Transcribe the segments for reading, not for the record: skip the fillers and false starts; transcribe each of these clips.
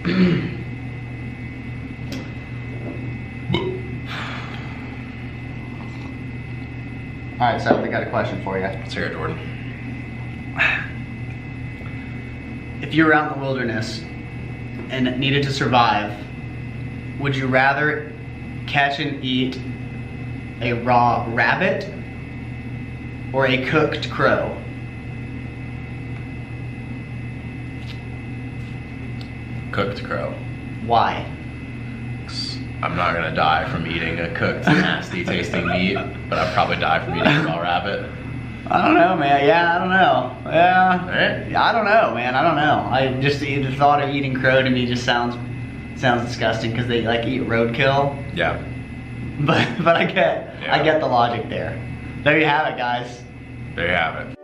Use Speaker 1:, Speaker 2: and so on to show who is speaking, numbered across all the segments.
Speaker 1: All right, so I got a question for you.
Speaker 2: Let's hear it, Jordan.
Speaker 1: If you were out in the wilderness and needed to survive, would you rather catch and eat a raw rabbit or a cooked crow?
Speaker 2: Cooked crow.
Speaker 1: Why?
Speaker 2: I'm not gonna die from eating a cooked, nasty tasting meat, but I'd probably die from eating a raw rabbit.
Speaker 1: I don't know, man. Yeah, I don't know. Yeah.
Speaker 2: Right?
Speaker 1: Yeah, I don't know, man. I don't know. The thought of eating crow to me just sounds disgusting because they like eat roadkill.
Speaker 2: Yeah.
Speaker 1: But I get the logic there. There you have it, guys.
Speaker 2: There you have it.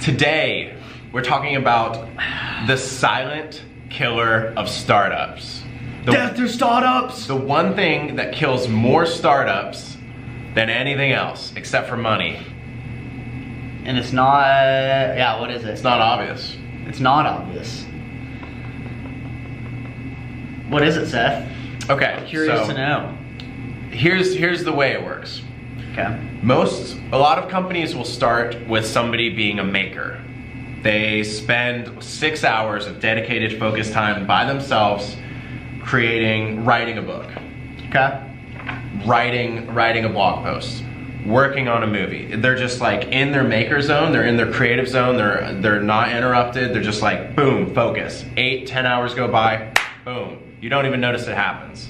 Speaker 2: Today, we're talking about the silent killer of startups.
Speaker 1: Death to startups!
Speaker 2: The one thing that kills more startups than anything else, except for money.
Speaker 1: And it's not, yeah, what is it?
Speaker 2: It's not obvious.
Speaker 1: It's not obvious. What is it, Seth?
Speaker 2: Okay,
Speaker 1: Curious to know.
Speaker 2: Here's the way it works.
Speaker 1: Okay.
Speaker 2: A lot of companies will start with somebody being a maker. They spend 6 hours of dedicated focus time by themselves writing a book.
Speaker 1: Okay.
Speaker 2: Writing a blog post, working on a movie. They're just like in their maker zone, they're in their creative zone, they're not interrupted, they're just like, boom, focus. 8-10 hours go by, boom. You don't even notice it happens.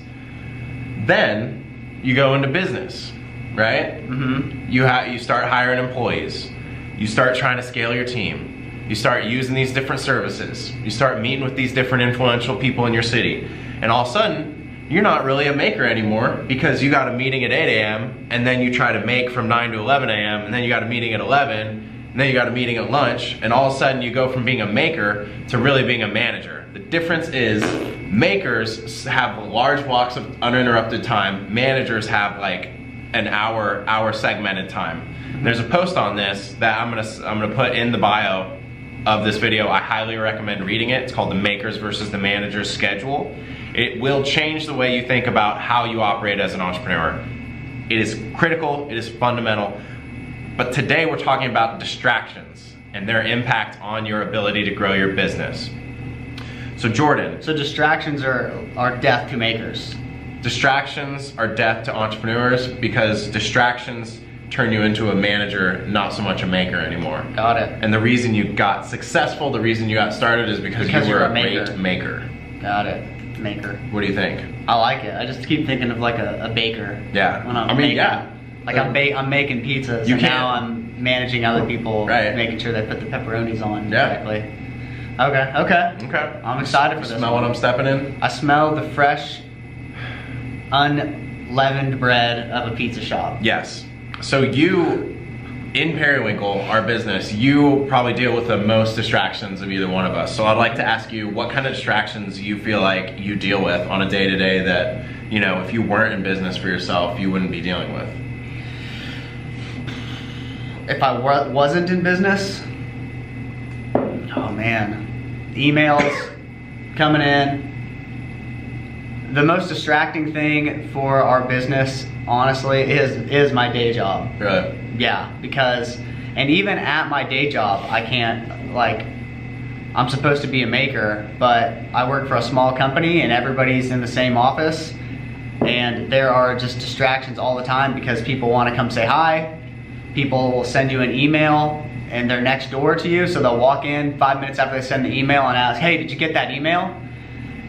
Speaker 2: Then you go into business, right? Mm-hmm. You start hiring employees. You start trying to scale your team. You start using these different services. You start meeting with these different influential people in your city. And all of a sudden, you're not really a maker anymore because you got a meeting at 8 a.m. and then you try to make from 9 to 11 a.m. and then you got a meeting at 11 and then you got a meeting at lunch, and all of a sudden you go from being a maker to really being a manager. The difference is makers have large blocks of uninterrupted time. Managers have like an hour segmented time. There's a post on this that I'm gonna put in the bio of this video. I highly recommend reading it. It's called The Makers versus the Managers Schedule. It will change the way you think about how you operate as an entrepreneur. It is critical, it is fundamental. But today we're talking about distractions and their impact on your ability to grow your business. So Jordan.
Speaker 1: So distractions are death to makers.
Speaker 2: Distractions are death to entrepreneurs because distractions turn you into a manager, not so much a maker anymore.
Speaker 1: Got it.
Speaker 2: And the reason you got successful, the reason you got started is because you were a great maker.
Speaker 1: Got it. Maker.
Speaker 2: What do you think?
Speaker 1: I like it. I just keep thinking of like a baker.
Speaker 2: Yeah.
Speaker 1: When I'm making, Like I'm making pizzas now I'm managing other people, making sure they put the pepperonis on correctly. Okay. I'm excited for this.
Speaker 2: Smell what I'm stepping in?
Speaker 1: I smell the fresh, unleavened bread of a pizza shop.
Speaker 2: Yes. So you, in Periwinkle, our business, you probably deal with the most distractions of either one of us. So I'd like to ask you, what kind of distractions you feel like you deal with on a day-to-day that, you know, if you weren't in business for yourself, you wouldn't be dealing with?
Speaker 1: If I wasn't in business, oh man, emails coming in. The most distracting thing for our business, honestly, is my day job.
Speaker 2: Really?
Speaker 1: Yeah, because, and even at my day job, I can't, like, I'm supposed to be a maker, but I work for a small company and everybody's in the same office, and there are just distractions all the time because people want to come say hi. People will send you an email and they're next door to you, so they'll walk in 5 minutes after they send the email and ask, hey, did you get that email?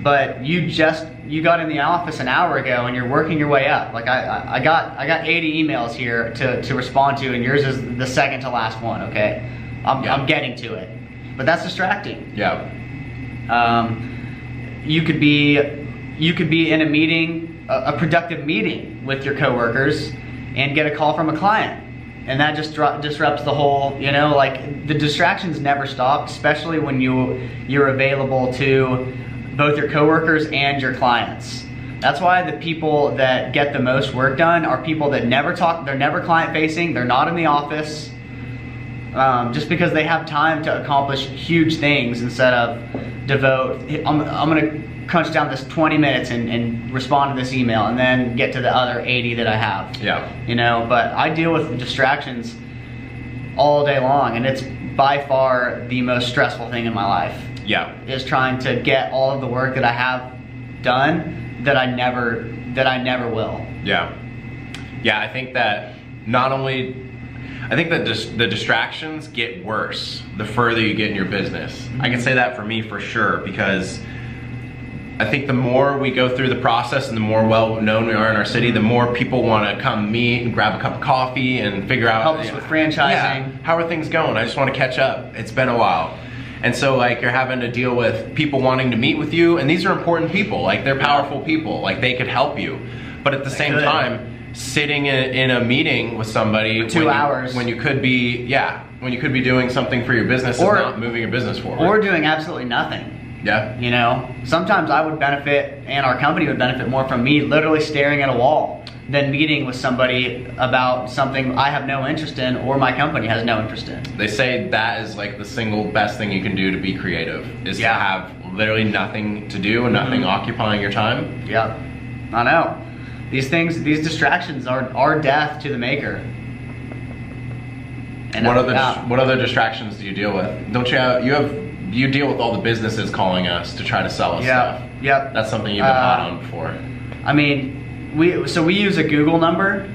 Speaker 1: But you got in the office an hour ago and you're working your way up. Like I got 80 emails here to respond to, and yours is the second to last one, okay? I'm getting to it. But that's distracting.
Speaker 2: Yeah.
Speaker 1: You could be in a meeting, a productive meeting with your coworkers, and get a call from a client. And that just disrupts the whole, you know, like the distractions never stop, especially when you're available to both your coworkers and your clients. That's why the people that get the most work done are people that never talk, they're never client facing, they're not in the office, just because they have time to accomplish huge things instead of devote, I'm gonna crunch down this 20 minutes and respond to this email and then get to the other 80 that I have.
Speaker 2: Yeah.
Speaker 1: You know, but I deal with distractions all day long, and it's by far the most stressful thing in my life.
Speaker 2: Yeah.
Speaker 1: Is trying to get all of the work that I have done that I never will.
Speaker 2: Yeah. Yeah, I think that the distractions get worse the further you get in your business. I can say that for me for sure, because I think the more we go through the process and the more well known we are in our city, the more people want to come meet and grab a cup of coffee and figure out,
Speaker 1: help us with franchising.
Speaker 2: Yeah, how are things going? I just want to catch up. It's been a while. And so like you're having to deal with people wanting to meet with you, and these are important people, like they're powerful people, like they could help you. But at the same time, sitting in a meeting with somebody
Speaker 1: for 2 hours
Speaker 2: when you could be doing something for your business or not moving your business forward.
Speaker 1: Or doing absolutely nothing.
Speaker 2: Yeah.
Speaker 1: You know, sometimes I would benefit and our company would benefit more from me literally staring at a wall than meeting with somebody about something I have no interest in or my company has no interest in.
Speaker 2: They say that is like the single best thing you can do to be creative, is to have literally nothing to do and nothing occupying your time.
Speaker 1: Yeah, I know. These distractions are death to the maker. And
Speaker 2: what other distractions do you deal with? Don't you deal with all the businesses calling us to try to sell us stuff?
Speaker 1: Yep.
Speaker 2: That's something you've been hot on before.
Speaker 1: I mean, we use a Google number,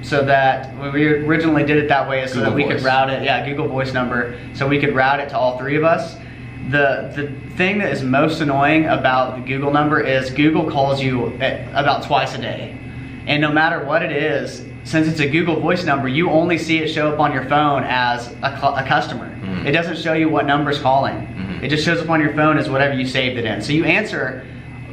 Speaker 1: so that when we originally did it that way, so that we could route it. Yeah, Google Voice number, so we could route it to all three of us. The thing that is most annoying about the Google number is Google calls you about twice a day, and no matter what it is, since it's a Google Voice number, you only see it show up on your phone as a customer. It doesn't show you what number's calling. It just shows up on your phone as whatever you saved it in. So you answer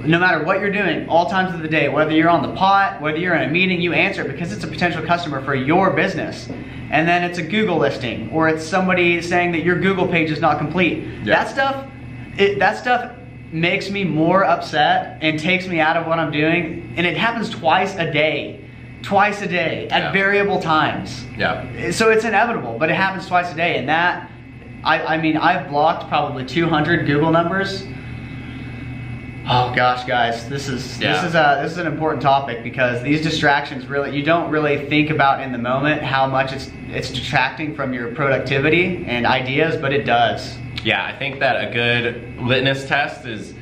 Speaker 1: no matter what you're doing, all times of the day, whether you're on the pot, whether you're in a meeting, you answer because it's a potential customer for your business. And then it's a Google listing, or it's somebody saying that your Google page is not complete. Yeah. That stuff makes me more upset and takes me out of what I'm doing. And it happens twice a day at variable times. Yeah. So it's inevitable, but it happens twice a day. And that, I mean, I've blocked probably 200 Google numbers. Oh gosh, guys, this is an important topic, because these distractions really, you don't really think about in the moment how much it's detracting from your productivity and ideas, but it does.
Speaker 2: Yeah, I think that a good litmus test is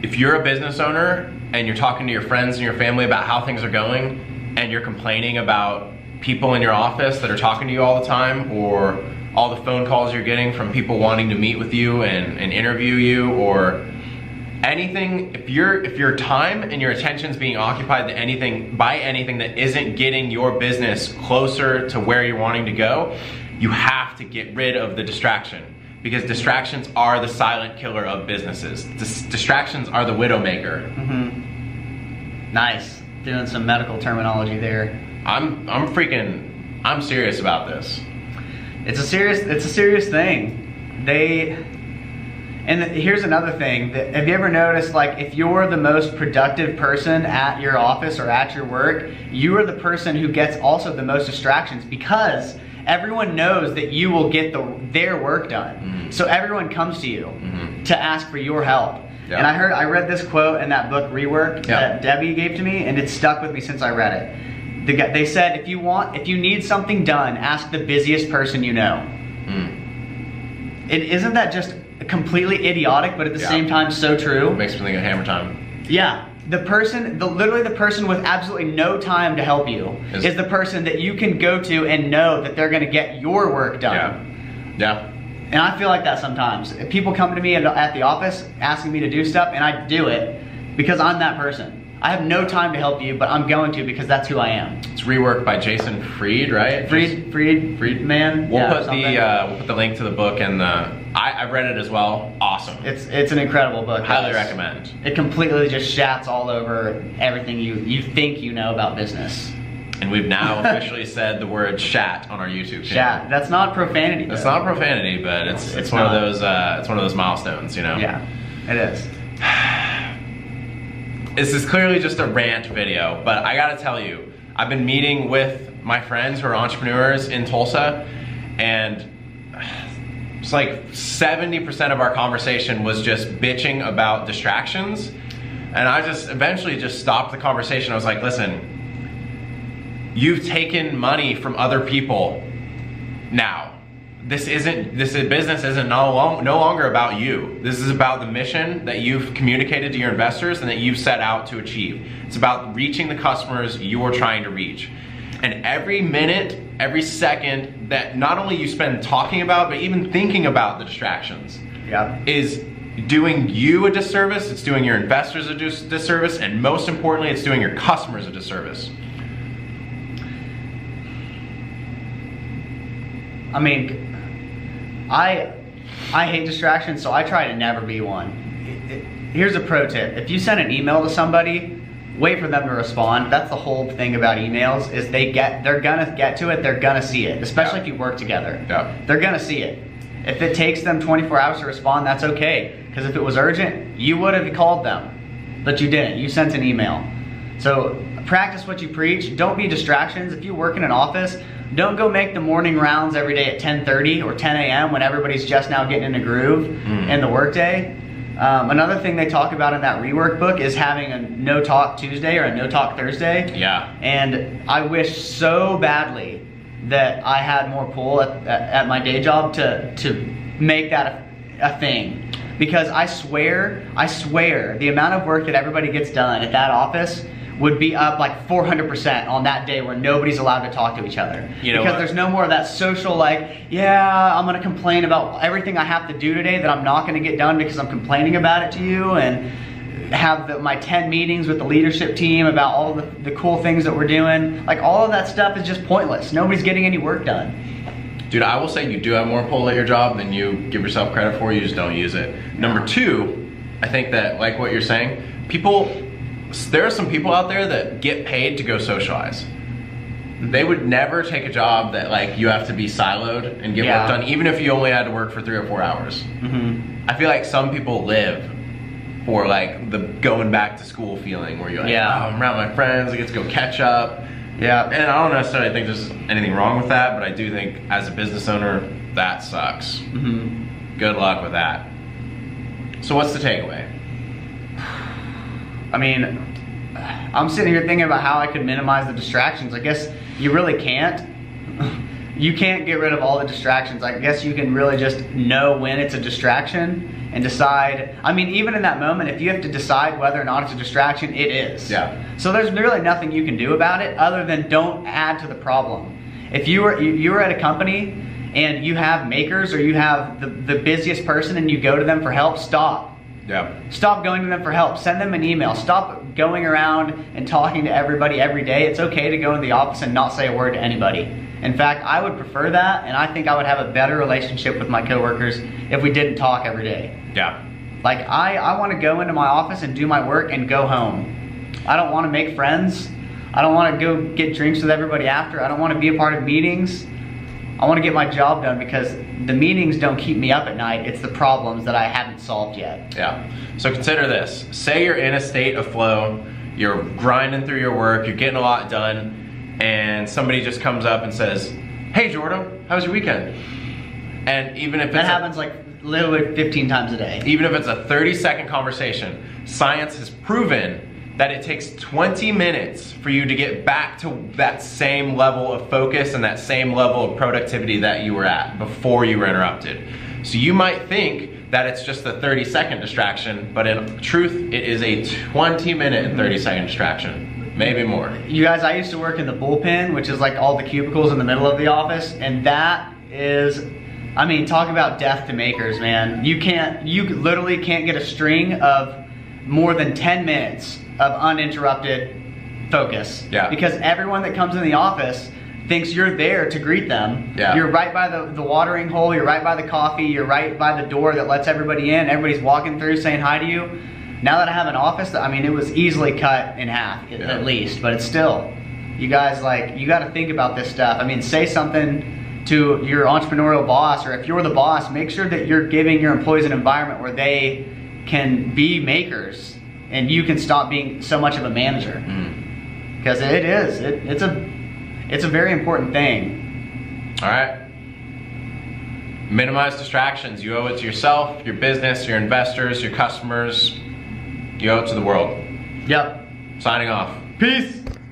Speaker 2: if you're a business owner and you're talking to your friends and your family about how things are going, and you're complaining about people in your office that are talking to you all the time, or all the phone calls you're getting from people wanting to meet with you and interview you, or anything, if your time and your attention is being occupied by anything that isn't getting your business closer to where you're wanting to go, you have to get rid of the distraction, because distractions are the silent killer of businesses. Distractions are the Widowmaker.
Speaker 1: Nice, doing some medical terminology there.
Speaker 2: I'm serious about this.
Speaker 1: It's a serious thing. And here's another thing. Have you ever noticed, like, if you're the most productive person at your office or at your work, you are the person who gets also the most distractions, because everyone knows that you will get their work done. So everyone comes to you to ask for your help. And I read this quote in that book Rework that Debbie gave to me, and it stuck with me since I read it. They said, if you need something done, ask the busiest person you know. Isn't that just completely idiotic, but at the same time so true?
Speaker 2: Makes me think of Hammer Time.
Speaker 1: Yeah, literally the person with absolutely no time to help you is the person that you can go to and know that they're going to get your work done.
Speaker 2: Yeah.
Speaker 1: And I feel like that sometimes. If people come to me at the office asking me to do stuff, and I do it because I'm that person. I have no time to help you, but I'm going to, because that's who I am.
Speaker 2: It's Rework by Jason Fried, right?
Speaker 1: Friedman.
Speaker 2: We'll put the link to the book, and I read it as well. Awesome.
Speaker 1: It's an incredible book.
Speaker 2: Highly recommend.
Speaker 1: It completely just shats all over everything you think you know about business.
Speaker 2: And we've now officially said the word "shat" on our YouTube channel.
Speaker 1: Shat. That's not profanity.
Speaker 2: It's not profanity, but it's one of those milestones, you know.
Speaker 1: Yeah, it is.
Speaker 2: This is clearly just a rant video, but I gotta tell you, I've been meeting with my friends who are entrepreneurs in Tulsa, And it's like 70% of our conversation was just bitching about distractions. And I just eventually just stopped the conversation. I was like, listen, you've taken money from other people now. This business isn't no longer about you. This is about the mission that you've communicated to your investors and that you've set out to achieve. It's about reaching the customers you're trying to reach. And every minute, every second that not only you spend talking about, but even thinking about the distractions, is doing you a disservice, it's doing your investors a disservice, and most importantly, it's doing your customers a disservice.
Speaker 1: I mean, I hate distractions, so I try to never be one. Here's a pro tip. If you send an email to somebody, wait for them to respond. That's the whole thing about emails, is they're gonna get to it, they're gonna see it, especially if you work together. They're gonna see it. If it takes them 24 hours to respond, that's okay. Because if it was urgent, you would have called them, but you didn't. You sent an email. So practice what you preach. Don't be distractions. If you work in an office, don't go make the morning rounds every day at 10:30 or 10 a.m. when everybody's just now getting in a groove in the workday. Another thing they talk about in that rework book is having a no talk Tuesday or a no talk Thursday. And I wish so badly that I had more pull at my day job to make that a thing. Because I swear, the amount of work that everybody gets done at that office would be up like 400% on that day where nobody's allowed to talk to each other. Because there's no more of that social like, yeah, I'm gonna complain about everything I have to do today that I'm not gonna get done because I'm complaining about it to you, and have my 10 meetings with the leadership team about all the cool things that we're doing. Like all of that stuff is just pointless. Nobody's getting any work done.
Speaker 2: Dude, I will say you do have more pull at your job than you give yourself credit for. You just don't use it. Number two, I think that, like what you're saying, there are some people out there that get paid to go socialize. They would never take a job that like you have to be siloed and get work done, even if you only had to work for 3 or 4 hours. I feel like some people live for like the going back to school feeling where you're like, oh, I'm around my friends, I get to go catch up. And I don't necessarily think there's anything wrong with that, but I do think as a business owner, that sucks. Good luck with that. So what's the takeaway?
Speaker 1: I mean, I'm sitting here thinking about how I could minimize the distractions. I guess you really can't. You can't get rid of all the distractions. I guess you can really just know when it's a distraction and decide. I mean, even in that moment, if you have to decide whether or not it's a distraction, it is. So there's really nothing you can do about it other than don't add to the problem. If you were at a company and you have makers, or you have the busiest person and you go to them for help, stop. Stop going to them for help. Send them an email. Stop going around and talking to everybody every day. It's okay to go in the office and not say a word to anybody. In fact, I would prefer that, and I think I would have a better relationship with my coworkers if we didn't talk every day. Like I want to go into my office and do my work and go home. I don't want to make friends. I don't want to go get drinks with everybody after. I don't want to be a part of meetings. I want to get my job done, because the meetings don't keep me up at night. It's the problems that I haven't solved yet.
Speaker 2: So consider this. Say you're in a state of flow, you're grinding through your work, you're getting a lot done, and somebody just comes up and says, hey Jordan, how was your weekend? And even if
Speaker 1: that happens like literally 15 times a day.
Speaker 2: Even if it's a 30-second conversation, science has proven that it takes 20 minutes for you to get back to that same level of focus and that same level of productivity that you were at before you were interrupted. So you might think that it's just a 30-second distraction, but in truth, it is a 20-minute and 30-second distraction, maybe more. You guys, I used to work in the bullpen, which is like all the cubicles in the middle of the office, and that is, I mean, talk about death to makers, man. You literally can't get a string of more than 10 minutes of uninterrupted focus. Because everyone that comes in the office thinks you're there to greet them. You're right by the watering hole, you're right by the coffee, you're right by the door that lets everybody in, everybody's walking through saying hi to you. Now that I have an office, I mean, it was easily cut in half at least, but it's still, you guys, like, you gotta think about this stuff. I mean, say something to your entrepreneurial boss, or if you're the boss, make sure that you're giving your employees an environment where they can be makers and you can stop being so much of a manager. Because it's a very important thing. All right, Minimize distractions. You owe it to yourself, your business, your investors, your customers. You owe it to the world.
Speaker 1: Yep.
Speaker 2: Signing off.
Speaker 1: Peace.